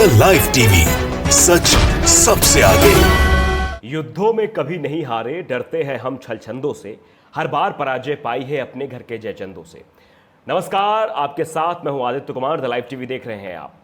The live TV, सच सबसे आगे। युद्धों में कभी नहीं हारे, डरते हैं हम छलछंदों से, हर बार पराजय पाई है अपने घर के जयचंदों से। नमस्कार, आपके साथ मैं हूं Aditya Kumar. The live TV देख रहे हैं आप।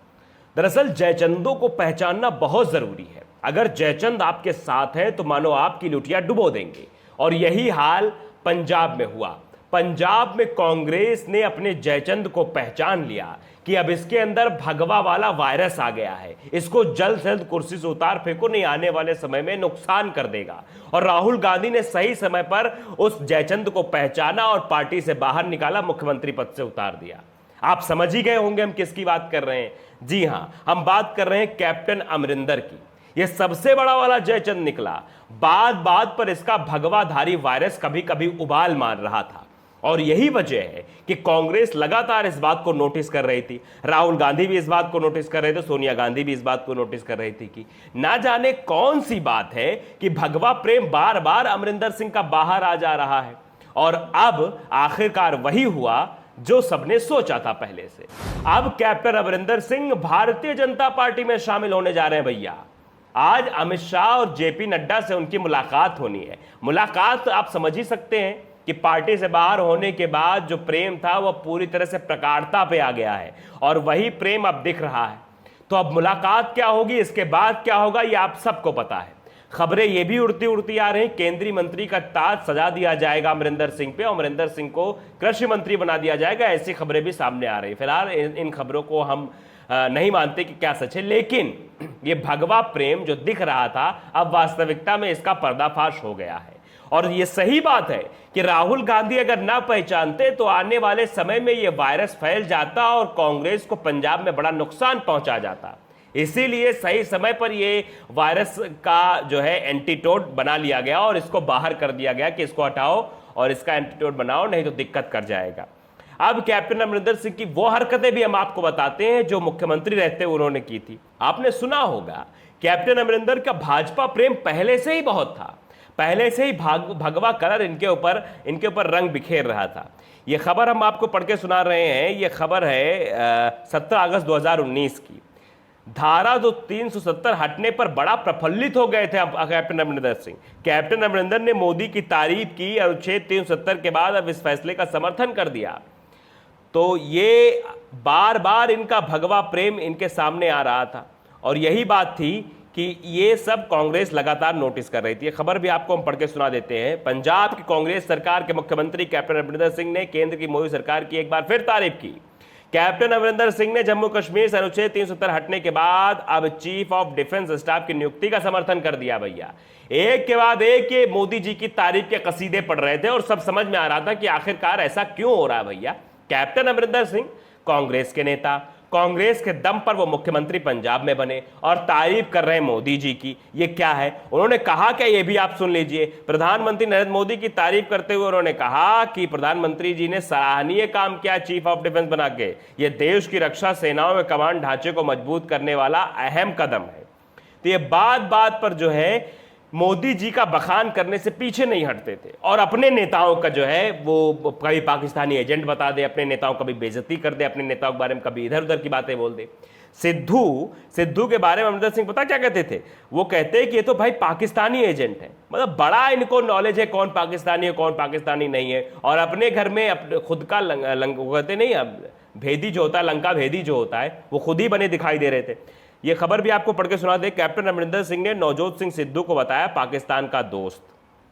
दरअसल जयचंदों को पहचानना बहुत जरूरी है। अगर जयचंद आपके साथ है तो मानो आपकी लुटिया डुबो देंगे, और यही हाल पंजाब में हुआ। पंजाब में कांग्रेस ने अपने जयचंद को पहचान लिया कि अब इसके अंदर भगवा वाला वायरस आ गया है, इसको जल्द से जल्द कुर्सी से उतार फेंको, नहीं आने वाले समय में नुकसान कर देगा। और राहुल गांधी ने सही समय पर उस जयचंद को पहचाना और पार्टी से बाहर निकाला, मुख्यमंत्री पद से उतार दिया। आप समझ ही गए होंगे हम किसकी बात कर रहे हैं। जी हां, हम बात कर रहे हैं कैप्टन अमरिंदर की। यह सबसे बड़ा वाला जयचंद निकला। बात बात पर इसका भगवाधारी वायरस कभी कभी उबाल मार रहा था, और यही वजह है कि कांग्रेस लगातार इस बात को नोटिस कर रही थी। राहुल गांधी भी इस बात को नोटिस कर रहे थे, सोनिया गांधी भी इस बात को नोटिस कर रही थी कि ना जाने कौन सी बात है कि भगवा प्रेम बार बार अमरिंदर सिंह का बाहर आ जा रहा है। और अब आखिरकार वही हुआ जो सबने सोचा था पहले से। अब कैप्टन अमरिंदर सिंह भारतीय जनता पार्टी में शामिल होने जा रहे हैं भैया। आज अमित शाह और जेपी नड्डा से उनकी मुलाकात होनी है। मुलाकात आप समझ ही सकते हैं कि पार्टी से बाहर होने के बाद जो प्रेम था वह पूरी तरह से प्रगाढ़ता पे आ गया है, और वही प्रेम अब दिख रहा है। तो अब मुलाकात क्या होगी, इसके बाद क्या होगा, ये आप सबको पता है। खबरें ये भी उड़ती उड़ती आ रही, केंद्रीय मंत्री का ताज सजा दिया जाएगा अमरिंदर सिंह पे, अमरिंदर सिंह को कृषि मंत्री बना दिया जाएगा। ऐसी खबरें भी सामने आ रही। फिलहाल इन खबरों को हम नहीं मानते कि क्या सच है, लेकिन ये भगवा प्रेम जो दिख रहा था अब वास्तविकता में इसका पर्दाफाश हो गया है। और ये सही बात है कि राहुल गांधी अगर ना पहचानते तो आने वाले समय में ये वायरस फैल जाता और कांग्रेस को पंजाब में बड़ा नुकसान पहुंचा जाता। इसीलिए सही समय पर ये वायरस का जो है एंटीडोट बना लिया गया और इसको बाहर कर दिया गया कि इसको हटाओ और इसका एंटीडोट बनाओ, नहीं तो दिक्कत कर जाएगा। अब कैप्टन अमरिंदर सिंह की वो हरकतें भी हम आपको बताते हैं जो मुख्यमंत्री रहते हुए उन्होंने की थी। आपने सुना होगा कैप्टन अमरिंदर का भाजपा प्रेम पहले से ही बहुत था, पहले से ही भगवा कलर इनके ऊपर रंग बिखेर रहा था। यह खबर हम आपको पढ़ के सुना रहे हैं। यह खबर है 17 अगस्त 2019 की। धारा 370 हटने पर बड़ा प्रफुल्लित हो गए थे कैप्टन अमरिंदर सिंह। कैप्टन अमरिंदर ने मोदी की तारीफ की, अनुच्छेद 370 के बाद अब इस फैसले का समर्थन कर दिया। तो ये बार बार इनका भगवा प्रेम इनके सामने आ रहा था, और यही बात थी कि ये सब कांग्रेस लगातार नोटिस कर रही थी। ये खबर भी आपको हम पढ़ के सुना देते हैं। पंजाब की कांग्रेस सरकार के मुख्यमंत्री कैप्टन अमरिंदर सिंह ने केंद्र की मोदी सरकार की एक बार फिर तारीफ की। कैप्टन अमरिंदर सिंह ने जम्मू कश्मीर से अनुच्छेद 370 हटने के बाद अब चीफ ऑफ डिफेंस स्टाफ की नियुक्ति का समर्थन कर दिया भैया। एक के बाद एक ये मोदी जी की तारीफ के कसीदे पढ़ रहे थे, और सब समझ में आ रहा था कि आखिरकार ऐसा क्यों हो रहा है भैया। कैप्टन अमरिंदर सिंह कांग्रेस के नेता, कांग्रेस के दम पर वो मुख्यमंत्री पंजाब में बने और तारीफ कर रहे हैं मोदी जी की। ये क्या है, उन्होंने कहा क्या, ये भी आप सुन लीजिए। प्रधानमंत्री नरेंद्र मोदी की तारीफ करते हुए उन्होंने कहा कि प्रधानमंत्री जी ने सराहनीय काम किया चीफ ऑफ डिफेंस बना के। ये देश की रक्षा सेनाओं में कमांड ढांचे को मजबूत करने वाला अहम कदम है। तो ये बात बात पर जो है मोदी जी का बखान करने से पीछे नहीं हटते थे, और अपने नेताओं का जो है वो कभी पाकिस्तानी एजेंट बता दे, अपने नेताओं का भी बेइज्जती कर दे, अपने नेताओं के बारे में कभी इधर उधर की बातें बोल दे। सिद्धू के बारे में अमरिंदर सिंह पता क्या कहते थे, वो कहते हैं कि ये तो भाई पाकिस्तानी एजेंट है। मतलब बड़ा इनको नॉलेज है कौन पाकिस्तानी है कौन पाकिस्तानी नहीं है, और अपने घर में खुद का कहते नहीं, अब भेदी जो होता है, लंका भेदी जो होता है, वो खुद ही बने दिखाई दे रहे थे। ये खबर भी आपको पढ़ के सुना दे। कैप्टन अमरिंदर सिंह ने नवजोत सिंह सिद्धू को बताया पाकिस्तान का दोस्त।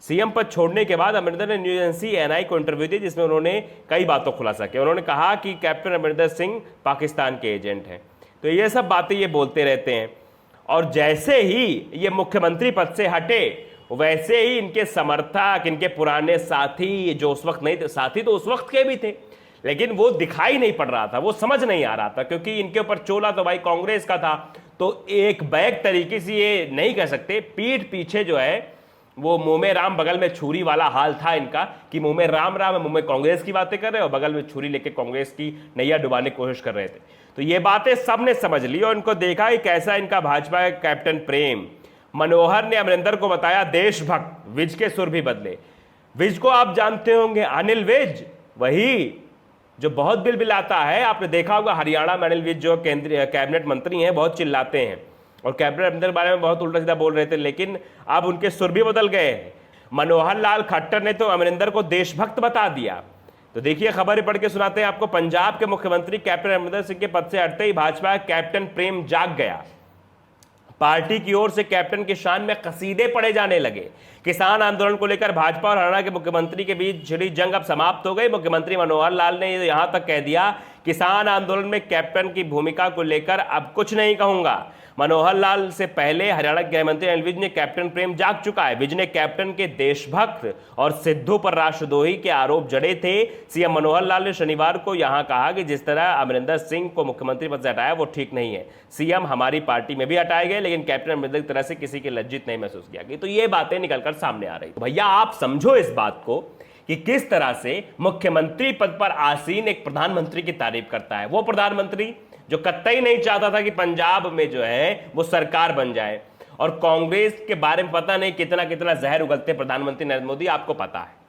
सीएम पद छोड़ने के बाद अमरिंदर ने न्यूज एजेंसी एएनआई को इंटरव्यू दी, जिसमें उन्होंने कई बातों को खुलासा किया। उन्होंने कहा कि कैप्टन अमरिंदर सिंह पाकिस्तान के एजेंट हैं। तो ये सब बातें ये बोलते रहते हैं, और जैसे ही ये मुख्यमंत्री पद से हटे वैसे ही इनके समर्थक, इनके पुराने साथी जो उस वक्त नहीं थे, साथी तो उस वक्त के भी थे, लेकिन वो दिखाई नहीं पड़ रहा था, वो समझ नहीं आ रहा था, क्योंकि इनके ऊपर चोला तो भाई कांग्रेस का था। तो एक बैक तरीके से ये नहीं कह सकते, पीठ पीछे जो है वो मुंह में राम बगल में छुरी वाला हाल था इनका, कि मुंह में राम राम है, मुंह में कांग्रेस की बातें कर रहे हैं और बगल में छुरी लेके कांग्रेस की नैया डुबाने की कोशिश कर रहे थे। तो ये बातें सबने समझ ली और इनको देखा कि कैसा इनका भाजपा का कैप्टन प्रेम। मनोहर ने अमरिंदर को बताया देशभक्त, विज के सुर भी बदले। विज को आप जानते होंगे, अनिल विज, वही जो बहुत बिलबिलाता है। आपने देखा होगा हरियाणा में अनिल विज जो केंद्रीय कैबिनेट मंत्री हैं बहुत चिल्लाते हैं और कैबिनेट मंत्री के बारे में बहुत उल्टा सीधा बोल रहे थे, लेकिन अब उनके सुर भी बदल गए हैं। मनोहर लाल खट्टर ने तो अमरिंदर को देशभक्त बता दिया। तो देखिए खबर पढ़ के सुनाते हैं आपको। पंजाब के मुख्यमंत्री कैप्टन अमरिंदर सिंह के पद से हटते ही भाजपा कैप्टन प्रेम जाग गया। पार्टी की ओर से कैप्टन की शान में कसीदे पढ़े जाने लगे। किसान आंदोलन को लेकर भाजपा और हरियाणा के मुख्यमंत्री के बीच छिड़ी जंग अब समाप्त हो गई। मुख्यमंत्री मनोहर लाल ने यहां तक कह दिया, किसान आंदोलन में कैप्टन की भूमिका को लेकर अब कुछ नहीं कहूंगा। मनोहर लाल से पहले हरियाणा के गृह मंत्री अनिल विज ने कैप्टन प्रेम जाग चुका है। विज ने कैप्टन के देशभक्त और सिद्धू पर राष्ट्रद्रोही के आरोप जड़े थे। सीएम मनोहर लाल ने शनिवार को यहां कहा कि जिस तरह अमरिंदर सिंह को मुख्यमंत्री पद से हटाया वो ठीक नहीं है। सीएम हमारी पार्टी में भी हटाए गए, लेकिन कैप्टन अमरिंदर की तरह से किसी की लज्जित नहीं महसूस किया गया। तो ये बातें निकलकर सामने आ रही। तो भैया आप समझो इस बात को कि किस तरह से मुख्यमंत्री पद पर आसीन एक प्रधानमंत्री की तारीफ करता है। वो प्रधानमंत्री जो कतई नहीं चाहता था कि पंजाब में जो है वो सरकार बन जाए, और कांग्रेस के बारे में पता नहीं कितना कितना जहर उगलते प्रधानमंत्री नरेंद्र मोदी, आपको पता है।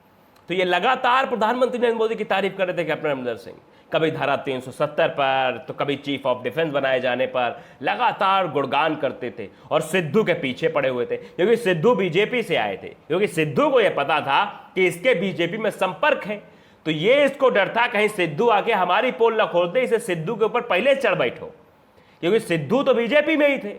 तो ये लगातार प्रधानमंत्री नरेंद्र मोदी की तारीफ कर रहे थे कैप्टन अमरिंदर सिंह, कभी धारा 370 पर तो कभी चीफ ऑफ डिफेंस बनाए जाने पर लगातार गुणगान करते थे और सिद्धू के पीछे पड़े हुए थे, क्योंकि सिद्धू बीजेपी से आए थे, क्योंकि सिद्धू को यह पता था कि इसके बीजेपी में संपर्क है। तो ये इसको डर था कहीं सिद्धू आके हमारी पोल न खोल दे, इसे सिद्धू के ऊपर पहले चढ़ बैठो, क्योंकि सिद्धू तो बीजेपी में ही थे।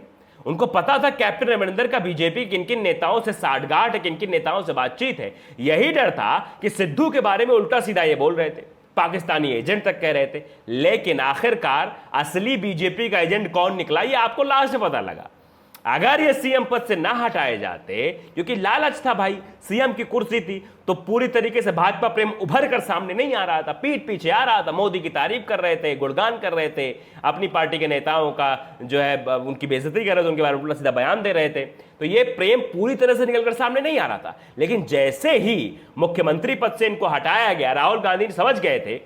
उनको पता था कैप्टन अमरिंदर का बीजेपी किन किन नेताओं से साठगांठ है, किन किन नेताओं से बातचीत है। यही डर था कि सिद्धू के बारे में उल्टा सीधा ये बोल रहे थे, पाकिस्तानी एजेंट तक कह रहे थे। लेकिन आखिरकार असली बीजेपी का एजेंट कौन निकला ये आपको लास्ट में पता लगा। अगर ये सीएम पद से ना हटाए जाते, क्योंकि लालच था भाई, सीएम की कुर्सी थी, तो पूरी तरीके से भाजपा प्रेम उभर कर सामने नहीं आ रहा था, पीठ पीछे आ रहा था। मोदी की तारीफ कर रहे थे, गुणगान कर रहे थे, अपनी पार्टी के नेताओं का जो है उनकी बेइज्जती कर रहे थे, उनके बारे में उल्टा सीधा बयान दे रहे थे। तो ये प्रेम पूरी तरह से निकलकर सामने नहीं आ रहा था। लेकिन जैसे ही मुख्यमंत्री पद से इनको हटाया गया, राहुल गांधी समझ गए थे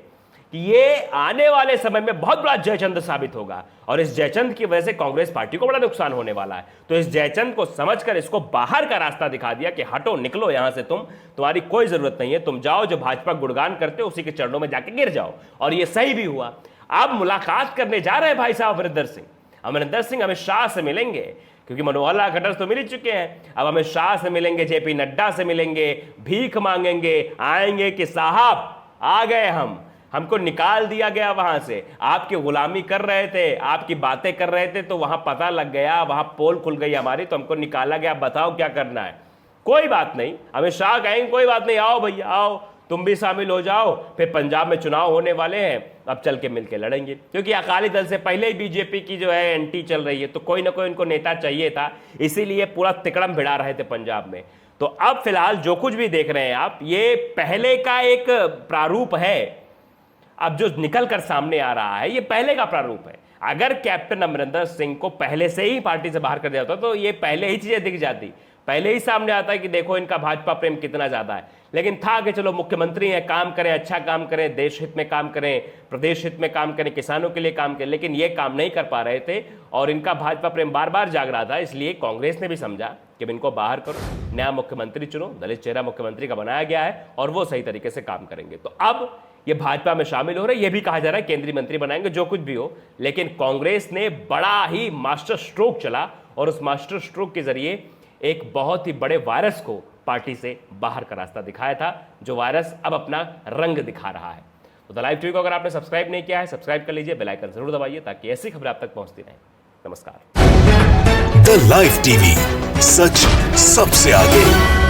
कि ये आने वाले समय में बहुत बड़ा जयचंद साबित होगा, और इस जयचंद की वजह से कांग्रेस पार्टी को बड़ा नुकसान होने वाला है। तो इस जयचंद को समझकर इसको बाहर का रास्ता दिखा दिया कि हटो, निकलो यहां से, तुम्हारी कोई जरूरत नहीं है, तुम जाओ, जो भाजपा गुणगान करते हो उसी के चरणों में जाके गिर जाओ। और ये सही भी हुआ। अब मुलाकात करने जा रहे हैं भाई साहब अमरिंदर सिंह अमित शाह से मिलेंगे, क्योंकि मनोहर लाल खट्टर तो मिल ही चुके हैं। अब अमित शाह से मिलेंगे, जेपी नड्डा से मिलेंगे, भीख मांगेंगे, आएंगे कि साहब आ गए, हमको निकाल दिया गया वहां से, आपकी गुलामी कर रहे थे, आपकी बातें कर रहे थे, तो वहां पता लग गया, वहां पोल खुल गई हमारी, तो हमको निकाला गया, बताओ क्या करना है। कोई बात नहीं, अमित शाह कहेंगे कोई बात नहीं, आओ भैया आओ, तुम भी शामिल हो जाओ, फिर पंजाब में चुनाव होने वाले हैं, अब चल के मिलके लड़ेंगे। क्योंकि अकाली दल से पहले ही बीजेपी की जो है एंटी चल रही है, तो कोई ना कोई इनको नेता चाहिए था, इसीलिए पूरा तिकड़म भिड़ा रहे थे पंजाब में। तो अब फिलहाल जो कुछ भी देख रहे हैं आप, ये पहले का एक प्रारूप है। अब जो निकल कर सामने आ रहा है ये पहले का प्रारूप है। अगर कैप्टन अमरिंदर सिंह को पहले से ही पार्टी से बाहर कर दिया होता तो ये पहले ही चीजें दिख जाती, पहले ही सामने आता है कि देखो इनका भाजपा प्रेम कितना ज्यादा है। लेकिन था कि चलो मुख्यमंत्री हैं, काम करें, अच्छा काम करें, देश हित में काम करें, प्रदेश हित में काम करें, किसानों के लिए काम करें, लेकिन ये काम नहीं कर पा रहे थे और इनका भाजपा प्रेम बार बार जाग रहा था। इसलिए कांग्रेस ने भी समझा कि इनको बाहर करो, नया मुख्यमंत्री चुनो, दलित चेहरा मुख्यमंत्री का बनाया गया है और वो सही तरीके से काम करेंगे। तो अब ये भाजपा में शामिल हो रहे, ये भी कहा जा रहा है केंद्रीय मंत्री बनाएंगे, जो कुछ भी हो। लेकिन कांग्रेस ने बड़ा ही मास्टर स्ट्रोक चला और उस मास्टर स्ट्रोक के जरिए एक बहुत ही बड़े वायरस को पार्टी से बाहर का रास्ता दिखाया था, जो वायरस अब अपना रंग दिखा रहा है। तो द लाइव टीवी को अगर आपने सब्सक्राइब नहीं किया है, सब्सक्राइब कर लीजिए, बेल आइकन जरूर दबाइए ताकि ऐसी खबरें आप तक पहुंचती रहें। नमस्कार। द लाइव टीवी, सच सबसे आगे।